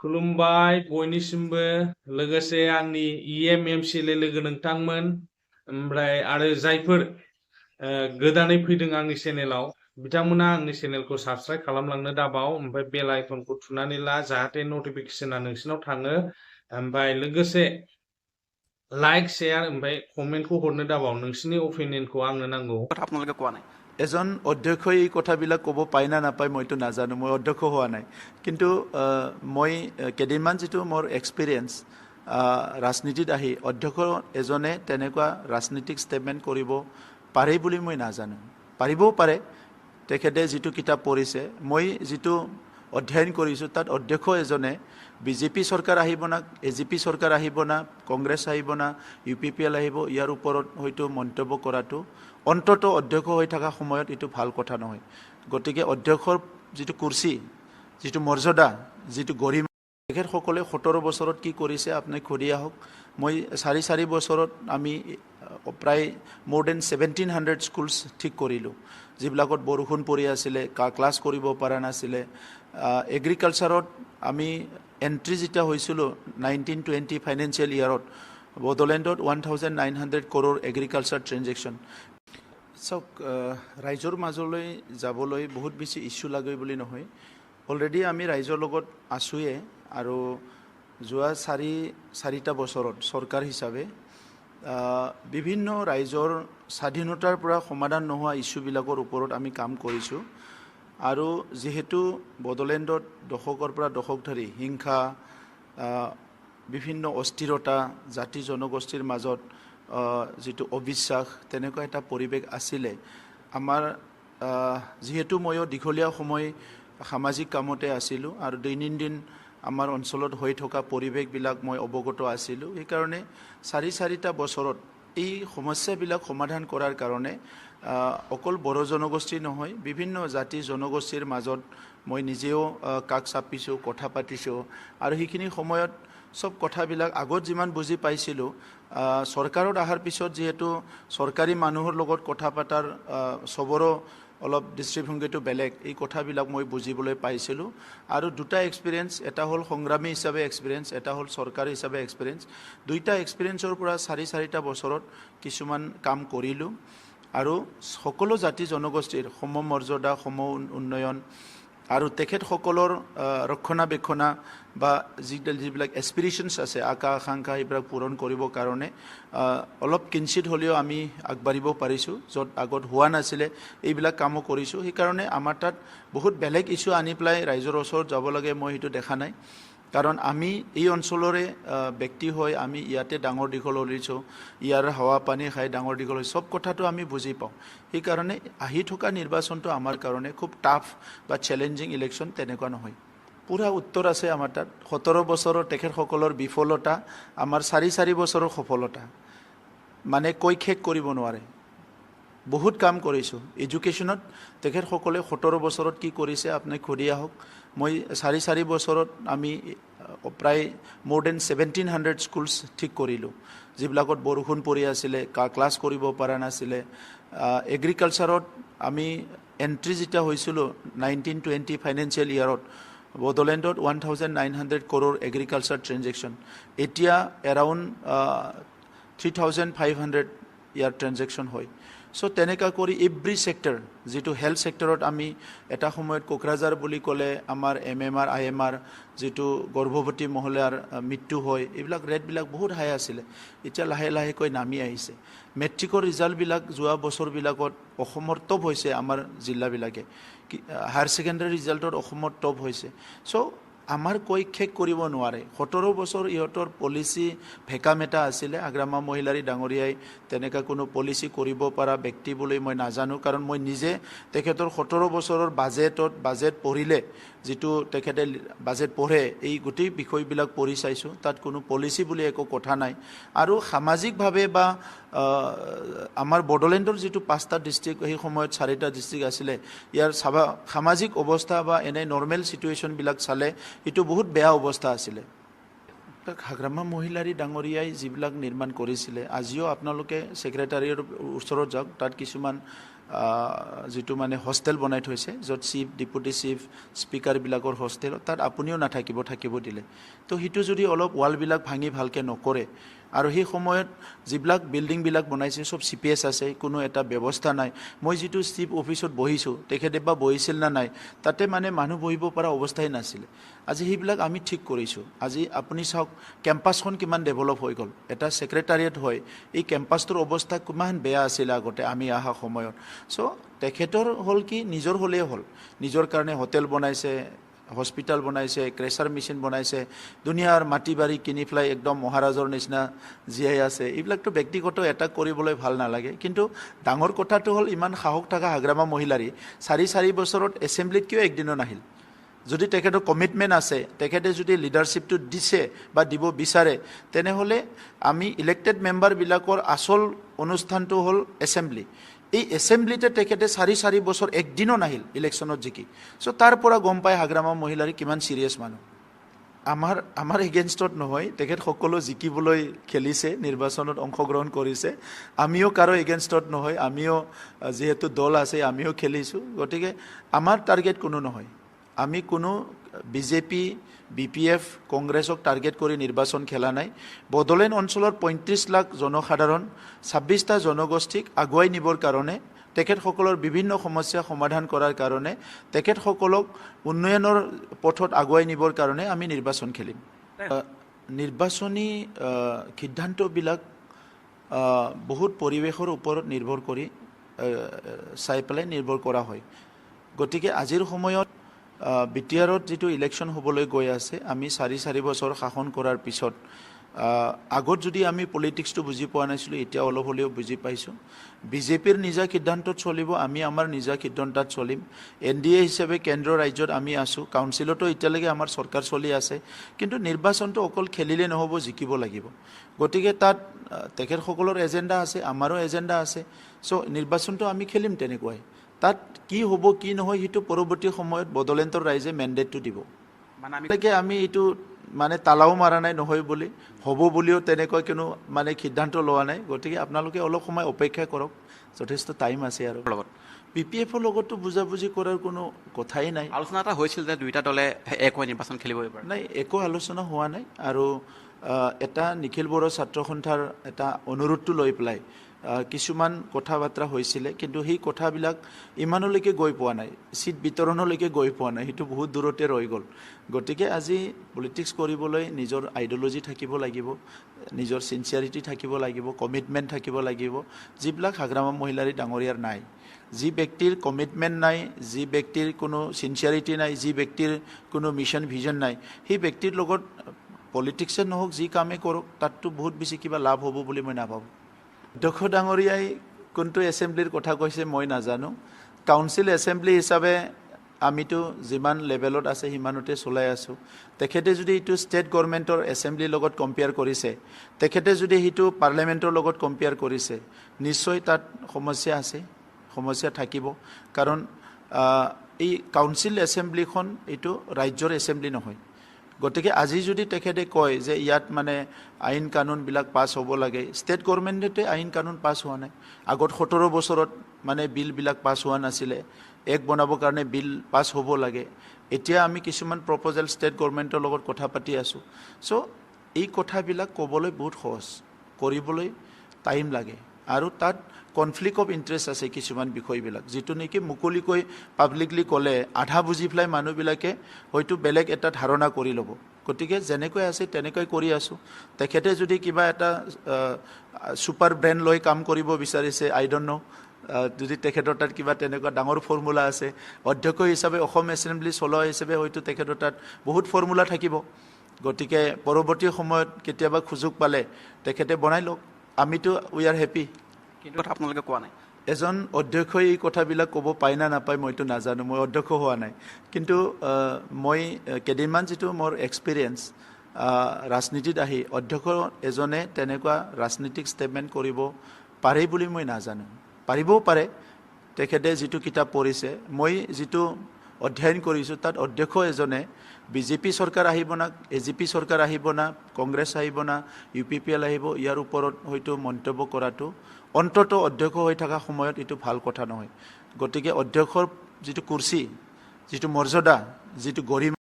खुलुमबाय बयनिसिमबो लोगोसे आंनि EMMCL लोगो नोंथांमोन ओमफ्राय आरो जायफोर गोदानै फैदों आंनि चेनेलाव बिथांमोना आंनि चेनेलखौ साबस्क्राइब खालामलांनो दाबाव ओमफ्राय बेल आइकनखौ थुनानै ला जाहाथे नटिफिकेशना नोंसिनाव थाङो ओमफ्राय लोगोसे लाइक शेयार ओमफ्राय कमेन्टखौ हरनो दाबाव नोंसिनि अपिनियनखौ आंनो नांगौ আপোনালোকে কোৱা নাই এজন অধ্যক্ষই এই কথাবিলাক ক'ব পায় না নাপায় মইতো নাজানো মই অধ্যক্ষ হোৱা নাই কিন্তু মই কেইদিনমান যিটো মোৰ এক্সপিৰিয়েঞ্চ ৰাজনীতিত আহি অধ্যক্ষ এজনে তেনেকুৱা ৰাজনীতিক ষ্টেটমেণ্ট কৰিব পাৰে বুলি মই নাজানো পাৰিবও পাৰে তেখেতে যিটো কিতাপ পঢ়িছে মই যিটো অধ্যয়ন কৰিছোঁ তাত অধ্যক্ষ এজনে বিজেপি চৰকাৰ আহিব না এজিপি চৰকাৰ আহিব না কংগ্ৰেছ আহিব না UPPL আহিব ইয়াৰ ওপৰত হয়তো মন্তব্য কৰাটো অন্তত অধ্যক্ষ হৈ থকা সময়ত এইটো ভাল কথা নহয় গতিকে অধ্যক্ষৰ যিটো কুৰ্চী যিটো মৰ্যাদা যিটো গৰিমা তেখেতসকলে 17 বছৰত কি কৰিছে আপুনি সুধি আহক মই 4 বছৰত আমি প্ৰায় মোৰ দেন 1700 স্কুলছ ঠিক কৰিলোঁ যিবিলাকত বৰষুণ পৰি আছিলে ক্লাছ কৰিব পৰা নাছিলে এগ্ৰিকালচাৰত আমি এণ্ট্ৰি যেতিয়া হৈছিলোঁ 1920 ফাইনেন্সিয়েল ইয়াৰত বড়োলেণ্ডত 1900 crore এগ্ৰিকালচাৰ ট্ৰেনজেকশ্যন চাওক ৰাইজৰ মাজলৈ যাবলৈ বহুত বেছি ইছ্যু লাগে বুলি নহয় অলৰেডি আমি ৰাইজৰ লগত আছোঁয়ে আৰু যোৱা 4টা বছৰত চৰকাৰ হিচাপে বিভিন্ন ৰাইজৰ স্বাধীনতাৰ পৰা সমাধান নোহোৱা ইছ্যুবিলাকৰ ওপৰত আমি কাম কৰিছোঁ আৰু যেহেতু বড়োলেণ্ডত দশকৰ পৰা দশক ধৰি হিংসা বিভিন্ন অস্থিৰতা জাতি জনগোষ্ঠীৰ মাজত যিটো অবিশ্বাস তেনেকুৱা এটা পৰিৱেশ আছিলে আমাৰ যেহেতু ময়ো দীঘলীয়া সময় সামাজিক কামতে আছিলোঁ আৰু দৈনন্দিন আমাৰ অঞ্চলত হৈ থকা পৰিৱেশবিলাক মই অৱগত আছিলোঁ সেইকাৰণে 4টা বছৰত এই সমস্যাবিলাক সমাধান কৰাৰ কাৰণে অকল বড়ো জনগোষ্ঠী নহয় বিভিন্ন জাতি জনগোষ্ঠীৰ মাজত মই নিজেও কাষ চাপিছোঁ কথা পাতিছোঁ আৰু সেইখিনি সময়ত সব কথাবিলাক আগত যিমান বুজি পাইছিলোঁ চৰকাৰত অহাৰ পিছত যেহেতু চৰকাৰী মানুহৰ লগত কথা পাতাৰ সবৰো অলপ দৃষ্টিভংগীটো বেলেগ এই কথাবিলাক মই বুজিবলৈ পাইছিলোঁ আৰু দুটা এক্সপিৰিয়েঞ্চ এটা হ'ল সংগ্ৰামী হিচাপে এক্সপিৰিয়েঞ্চ এটা হ'ল চৰকাৰী হিচাপে এক্সপিৰিয়েঞ্চ দুইটা এক্সপিৰিয়েঞ্চৰ পৰা 4টা বছৰত কিছুমান কাম কৰিলোঁ আৰু সকলো জাতি জনগোষ্ঠীৰ সমমৰ্যাদা সম উন্নয়ন আৰু তেখেতসকলৰ ৰক্ষণাবেক্ষণা বা যিবিলাক এছপিৰেশ্যনছ আছে আকাংক্ষা এইবিলাক পূৰণ কৰিবৰ কাৰণে অলপ কিঞ্চিত হ'লেও আমি আগবাঢ়িব পাৰিছোঁ য'ত আগত হোৱা নাছিলে এইবিলাক কামো কৰিছোঁ সেইকাৰণে আমাৰ তাত বহুত বেলেগ ইছ্যু আনি পেলাই ৰাইজৰ ওচৰত যাব লাগে মই সেইটো দেখা নাই কাৰণ আমি এই অঞ্চলৰে ব্যক্তি হৈ আমি ইয়াতে ডাঙৰ দীঘল হৈছোঁ ইয়াৰ হাৱা পানী খাই ডাঙৰ দীঘল হৈ সব কথাটো আমি বুজি পাওঁ সেইকাৰণে আহি থকা নিৰ্বাচনটো আমাৰ কাৰণে খুব টাফ বা চেলেঞ্জিং ইলেকশ্যন তেনেকুৱা নহয় পুৰা উত্তৰ আছে আমাৰ তাত 17 বছৰৰ তেখেতসকলৰ বিফলতা আমাৰ 4 বছৰৰ সফলতা মানে কৈ শেষ কৰিব নোৱাৰে বহুত কাম কৰিছোঁ এডুকেশ্যনত তেখেতসকলে 17 বছৰত কি কৰিছে আপুনি সুধি আহক মই 4 বছৰত আমি প্ৰায় মোৰ দেন 1700 স্কুলছ ঠিক কৰিলোঁ যিবিলাকত বৰষুণ পৰি আছিলে ক্লাছ কৰিব পৰা নাছিলে এগ্ৰিকালচাৰত আমি এণ্ট্ৰি যেতিয়া হৈছিলোঁ 1920 ফাইনেন্সিয়েল ইয়াৰত বড়োলেণ্ডত 1900 crore এগ্ৰিকালচাৰ ট্ৰেনজেকশ্যন এতিয়া এৰাউণ্ড 3500 ইয়াৰ ট্ৰেনজেকশ্যন হয় সো তেনেকা কৰি এভৰি সেক্টৰ যেটো হেলথ সেক্টৰত আমি এটা সময়ত কোকৰাঝাৰ বুলি ক'লে আমাৰ MMR IMR যেটো গৰ্ভৱতী মহিলাৰ মৃত্যু হয় এইবিলাক ৰেটবিলাক বহুত হাই আছিল এতিয়া লাহে লাহেকৈ নামি আহিছে মেট্ৰিকৰ ৰিজাল্টবিলাক যোৱা বছৰবিলাকত অসমৰ টপ হৈছে আমাৰ জিলাবিলাকে হায়াৰ সেকেন্ডাৰী ৰিজাল্টত অসমৰ টপ হৈছে সো আমাৰ কৈ শেষ কৰিব নোৱাৰে 17 বছৰ ইহঁতৰ পলিচি ভেকামেটা আছিলে আগ্ৰামা মহিলাৰী ডাঙৰীয়াই তেনেকা কোনো পলিচি কৰিব পৰা ব্যক্তি বুলি মই নাজানো কাৰণ মই নিজে তেখেতৰ 17 বছৰৰ বাজেট পঢ়িলে যেটো তেখেতে বাজেট পঢ়ে এই গোটেই বিষয়বিলাক পঢ়ি চাইছো তাত কোনো পলিচি বুলি একো কথা নাই আৰু সামাজিকভাৱে বা আমাৰ বড়োলেণ্ডৰ যেটো 5টা ডিস্ট্ৰিক্ট এই সময়ত 4টা ডিস্ট্ৰিক্ট আছিলে ইয়াৰ সামাজিক অৱস্থা বা এনে নৰ্মেল সিচুৱেচন বিলাক চালে এটো বহুত বেয়া অৱস্থা আছিলে আগ্ৰামা মহিলাৰী ডাঙৰীয়াই যিবিলাক নিৰ্মাণ কৰিছিলে আজিও আপোনালোকে সেক্ৰেটাৰীৰ ওচৰত যাওক তাত কিছুমান যিটো মানে হোষ্টেল বনাই থৈছে য'ত চিফ ডেপুটি চিফ স্পীকাৰবিলাকৰ হোষ্টেল তাত আপুনিও থাকিব দিলে তো সেইটো যদি অলপ ৱালবিলাক ভাঙি ভালকৈ নকৰে আৰু সেই সময়ত যিবিলাক বিল্ডিংবিলাক বনাইছে চব CPS আছে কোনো এটা ব্যৱস্থা নাই মই যিটো চিফ অফিচত বহিছোঁ তেখেতে বা বহিছিল না নাই তাতে মানে মানুহ বহিব পৰা অৱস্থাই নাছিলে আজি সেইবিলাক আমি ঠিক কৰিছোঁ আজি আপুনি চাওক কেম্পাছখন কিমান ডেভেলপ হৈ গ'ল এটা ছেক্ৰেটাৰিয়েট হয় এই কেম্পাছটোৰ অৱস্থা কিমান বেয়া আছিলে আগতে আমি অহা সময়ত চ' তেখেতৰ হ'ল কি নিজৰ হ'লেই হ'ল নিজৰ কাৰণে হোটেল বনাইছে হস্পিটাল বনাইছে ক্ৰেচাৰ মেচিন বনাইছে দুনিয়াৰ মাটি বাৰী কিনি পেলাই একদম মহাৰাজৰ নিচিনা জীয়াই আছে এইবিলাকতো ব্যক্তিগত এটাক কৰিবলৈ ভাল নালাগে কিন্তু ডাঙৰ কথাটো হ'ল ইমান সাহস থকা হাগ্ৰামা মহিলাৰী 4 বছৰত এছেম্বলিত কিয় একদিনো নাহিল যদি তেখেতৰ কমিটমেণ্ট আছে তেখেতে যদি লিডাৰশ্বিপটো দিছে বা দিব বিচাৰে তেনেহ'লে আমি ইলেক্টেড মেম্বাৰবিলাকৰ আচল অনুষ্ঠানটো হ'ল এছেম্বলি এই এছেম্বলিতে তেখেতে 4 বছৰ একদিনো নাহিল ইলেকশ্যনত জিকি চ' তাৰ পৰা গম পায় হাগ্ৰামা মহিলাৰী কিমান চিৰিয়াছ মানুহ আমাৰ এগেইনষ্টত নহয় তেখেত সকলো জিকিবলৈ খেলিছে নিৰ্বাচনত অংশগ্ৰহণ কৰিছে আমিও কাৰো এগেইনষ্টত নহয় আমিও যিহেতু দল আছে আমিও খেলিছোঁ গতিকে আমাৰ টাৰ্গেট কোনো নহয় আমি কোনো বিজেপি BPF কংগ্ৰেছক টাৰ্গেট কৰি নিৰ্বাচন খেলা নাই বড়োলেণ্ড অঞ্চলৰ 35 লাখ জনসাধাৰণ 26টা জনগোষ্ঠীক আগুৱাই নিবৰ কাৰণে তেখেতসকলৰ বিভিন্ন সমস্যা সমাধান কৰাৰ কাৰণে তেখেতসকলক উন্নয়নৰ পথত আগুৱাই নিবৰ কাৰণে আমি নিৰ্বাচন খেলিম নিৰ্বাচনী সিদ্ধান্তবিলাক বহুত পৰিৱেশৰ ওপৰত নিৰ্ভৰ কৰি চাই পেলাই নিৰ্ভৰ কৰা হয় গতিকে আজিৰ সময়ত BTRত যিটো ইলেকশ্যন হ'বলৈ গৈ আছে আমি 4 বছৰ শাসন কৰাৰ পিছত আগত যদি আমি পলিটিক্সটো বুজি পোৱা নাছিলোঁ এতিয়া অলপ হ'লেও বুজি পাইছোঁ বিজেপিৰ নিজা সিদ্ধান্তত চলিব আমি আমাৰ নিজা সিদ্ধান্তত চলিম NDA হিচাপে কেন্দ্ৰ ৰাজ্যত আমি আছোঁ কাউন্সিলতো এতিয়ালৈকে আমাৰ চৰকাৰ চলি আছে কিন্তু নিৰ্বাচনটো অকল খেলিলে নহ'ব জিকিব লাগিব গতিকে তাত তেখেতসকলৰ এজেণ্ডা আছে আমাৰো এজেণ্ডা আছে চ' নিৰ্বাচনটো আমি খেলিম তেনেকুৱাই তাত কি হ'ব কি নহয় সেইটো পৰৱৰ্তী সময়ত বড়োলেণ্ডৰ ৰাইজে মেণ্ডেটটো দিব মানে আমি এইটো মানে তালাও মাৰা নাই নহয় বুলি হ'ব বুলিও তেনেকৈ কোনো মানে সিদ্ধান্ত লোৱা নাই গতিকে আপোনালোকে অলপ সময় অপেক্ষা কৰক যথেষ্ট টাইম আছে আৰু PPFৰ লগতো বুজাবুজি কৰাৰ কোনো কথাই নাই আলোচনা এটা হৈছিল যে দুইটা দলে এক হৈ নিৰ্বাচন খেলিব পাৰে নাই একো আলোচনা হোৱা নাই আৰু এটা নিখিল বড়ো ছাত্ৰ সন্থাৰ এটা অনুৰোধটো লৈ পেলাই কিছুমান কথা বাৰ্তা হৈছিলে কিন্তু সেই কথাবিলাক ইমানলৈকে গৈ পোৱা নাই চিট বিতৰণলৈকে গৈ পোৱা নাই সেইটো বহুত দূৰতে ৰৈ গ'ল গতিকে আজি পলিটিক্স কৰিবলৈ নিজৰ আইডিঅলজি থাকিব লাগিব নিজৰ চিনচিয়াৰিটি থাকিব লাগিব কমিটমেণ্ট থাকিব লাগিব যিবিলাক হাগ্ৰামা মহিলাৰী ডাঙৰীয়াৰ নাই যি ব্যক্তিৰ কমিটমেণ্ট নাই যি ব্যক্তিৰ কোনো চিনচিয়াৰিটি নাই যি ব্যক্তিৰ কোনো মিছন ভিজন নাই সেই ব্যক্তিৰ লগত পলিটিক্সে নহওক যি কামেই কৰক তাততো বহুত বেছি কিবা লাভ হ'ব বুলি মই নাভাবোঁ অধ্যক্ষ ডাঙৰীয়াই কোনটো এছেম্বলিৰ কথা কৈছে মই নাজানো কাউন্সিল এছেম্বলি হিচাপে আমিতো যিমান লেভেলত আছে সিমানতে চলাই আছোঁ তেখেতে যদি এইটো ষ্টেট গভৰ্ণমেণ্টৰ এছেম্বলিৰ লগত কম্পেয়াৰ কৰিছে তেখেতে যদি সেইটো পাৰ্লিয়ামেণ্টৰ লগত কম্পেয়াৰ কৰিছে নিশ্চয় তাত সমস্যা আছে সমস্যা থাকিব কাৰণ এই কাউন্সিল এছেম্বলিখন এইটো ৰাজ্যৰ এছেম্বলি নহয় গতিকে আজি যদি তেখেতে কয় যে ইয়াত মানে আইন কানুনবিলাক পাছ হ'ব লাগে ষ্টেট গভৰ্ণমেণ্টতে আইন কানুন পাছ হোৱা নাই আগত 17 বছৰত মানে বিলবিলাক পাছ হোৱা নাছিলে বনাবৰ কাৰণে বিল পাছ হ'ব লাগে এতিয়া আমি কিছুমান প্ৰপ'জেল ষ্টেট গভৰ্ণমেণ্টৰ লগত কথা পাতি আছোঁ চ' এই কথাবিলাক ক'বলৈ বহুত সহজ কৰিবলৈ টাইম লাগে আৰু তাত কনফ্লিক্ট অফ ইণ্টাৰেষ্ট আছে কিছুমান বিষয়বিলাক যিটো নেকি মুকলিকৈ পাব্লিকলি ক'লে আধা বুজি পেলাই মানুহবিলাকে হয়তো বেলেগ এটা ধাৰণা কৰি ল'ব গতিকে যেনেকৈ আছে তেনেকৈ কৰি আছোঁ তেখেতে যদি কিবা এটা ছুপাৰ ব্ৰেণ্ড লৈ কাম কৰিব বিচাৰিছে আই ডণ্ট ন' যদি তেখেতৰ তাত কিবা তেনেকুৱা ডাঙৰ ফৰ্মুলা আছে অধ্যক্ষ হিচাপে অসম এছেম্বলি চলোৱা হিচাপে হয়তো তেখেতৰ তাত বহুত ফৰ্মুলা থাকিব গতিকে পৰৱৰ্তী সময়ত কেতিয়াবা সুযোগ পালে তেখেতে বনাই লওক আমিতো উই আৰ হেপী কিন্তু কথা আপোনালোকে কোৱা নাই এজন অধ্যক্ষই এই কথাবিলাক ক'ব পায় না নাপায় মইতো নাজানো মই অধ্যক্ষ হোৱা নাই কিন্তু মই কেইদিনমান যিটো মোৰ এক্সপিৰিয়েঞ্চ ৰাজনীতিত আহি অধ্যক্ষ এজনে তেনেকুৱা ৰাজনীতিক ষ্টেটমেণ্ট কৰিব পাৰে বুলি মই নাজানো পাৰিবও পাৰে তেখেতে যিটো কিতাপ পঢ়িছে মই যিটো অধ্যয়ন কৰিছোঁ তাত অধ্যক্ষ এজনে বিজেপি চৰকাৰ আহিব না এজিপি চৰকাৰ আহিব না কংগ্ৰেছ আহিব না UPPL আহিব ইয়াৰ ওপৰত হয়তো মন্তব্য কৰাটো অন্তত অধ্যক্ষ হৈ থকা সময়ত এইটো ভাল কথা নহয় গতিকে অধ্যক্ষৰ যিটো কুৰ্চী যিটো মৰ্যাদা যিটো গৰিমা